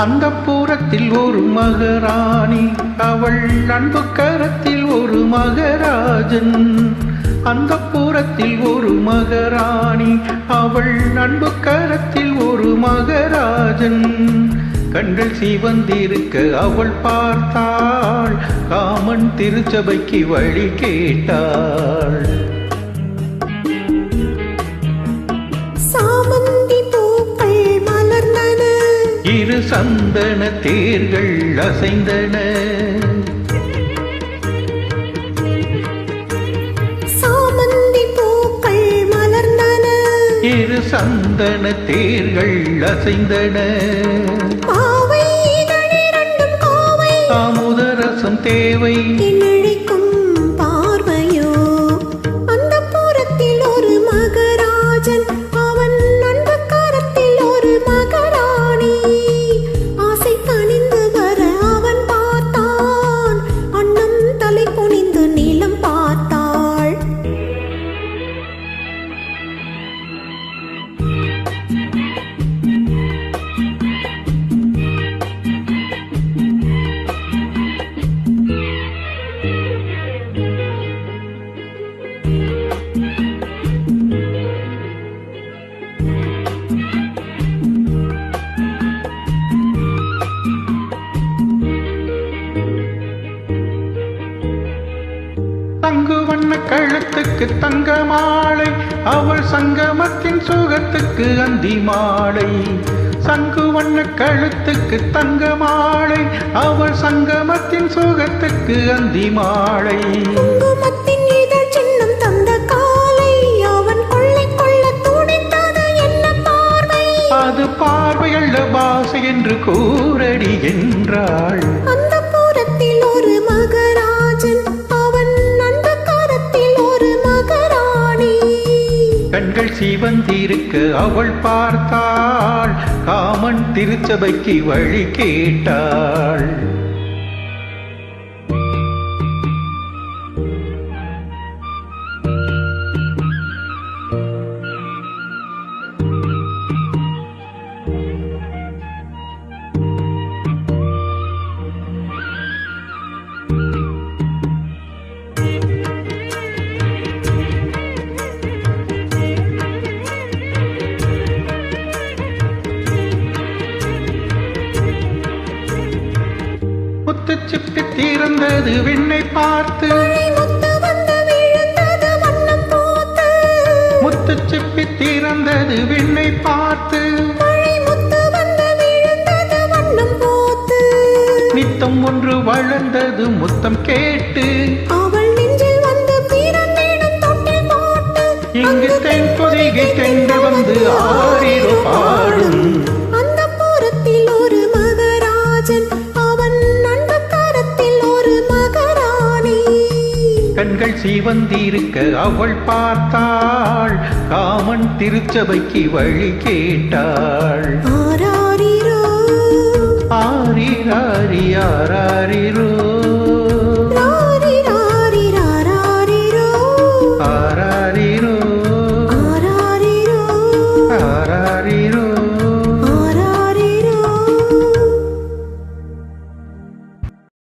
அந்தப்புரத்தில் ஒரு மகாராணி, அவள் அன்பு கரத்தில் ஒரு மகராஜன். அந்தப்புரத்தில் ஒரு மகாராணி, அவள் அன்பு கரத்தில் ஒரு மகராஜன். கண்கள் சிவந்திருக்க அவள் பார்த்தாள், காமன் திருச்சபைக்கு வழி கேட்டாள். இரு சந்தன தேர்கள் அசைந்தன, சாமந்தி பூக்கள் மலர்ந்தன. இரு சந்தன தேர்கள் அசைந்தன, பாவை இதழிரண்டும் கோவை, அமுதரசம் தேவை இழைக்கும் பார்வையோ. அந்தப்புரத்தில் ஒரு மகராஜன், அவன் அன்பு கரத்தில் ஒரு மகராணி. ஆசை தணிந்து வர அவன் பார்த்தான், அன்னம் தலை குனிந்து நீளம் பார்த்தாள். தங்கு வண்ண கழுத்துக்கு தங்க மாலை, அவள் சங்கமத்தின் சுகத்துக்கு அந்தி மாலை. சங்கு வண்ண கழுத்துக்கு தங்க மாலை, அவள் சங்கமத்தின் சுகத்துக்கு அந்தி மாலை. குங்குமத்தின் இதழ் சின்னம் தந்த காலை, அவன் கொள்ளை கொள்ள துடித்தது என்ன பார்வை. அது பார்வையல்ல பாசை என்று கூரடி என்றாள். அந்தப்புரத்தில் ஒரு மகராஜன், அவன் அன்பு கரத்தில் ஒரு மகராணி. கண்கள் சிவந்திருக்க அவள் பார்த்தாள், காமன் திருச்சபைக்கு வழி கேட்டாள். முத்துச்சிப்பி தீர்ந்தது விண்ணை பார்த்து, முத்து வந்து விழுந்தது வண்ணம் பூத்து. முத்துச்சிப்பி தீர்ந்தது விண்ணை பார்த்து, முத்து வந்து விழுந்தது வண்ணம் பூத்து. நித்தம் ஒன்று வளர்ந்தது முத்தம் கேட்டு, அவள் நெஞ்சில் வந்து பிறந்திடும் தொட்டில் போட்டு. இங்கு தென் பொதிகை தென்று வந்து ஆறிரோ பாடும். அந்தப்புரத்தில் ஒரு மகராஜன், அவன் அன்பு கரத்தில் ஒரு மகராணி. கண்கள் சிவந்திருக்க அவள் பார்த்தாள், காமன் திருச்சபைக்கு வழி கேட்டாள்.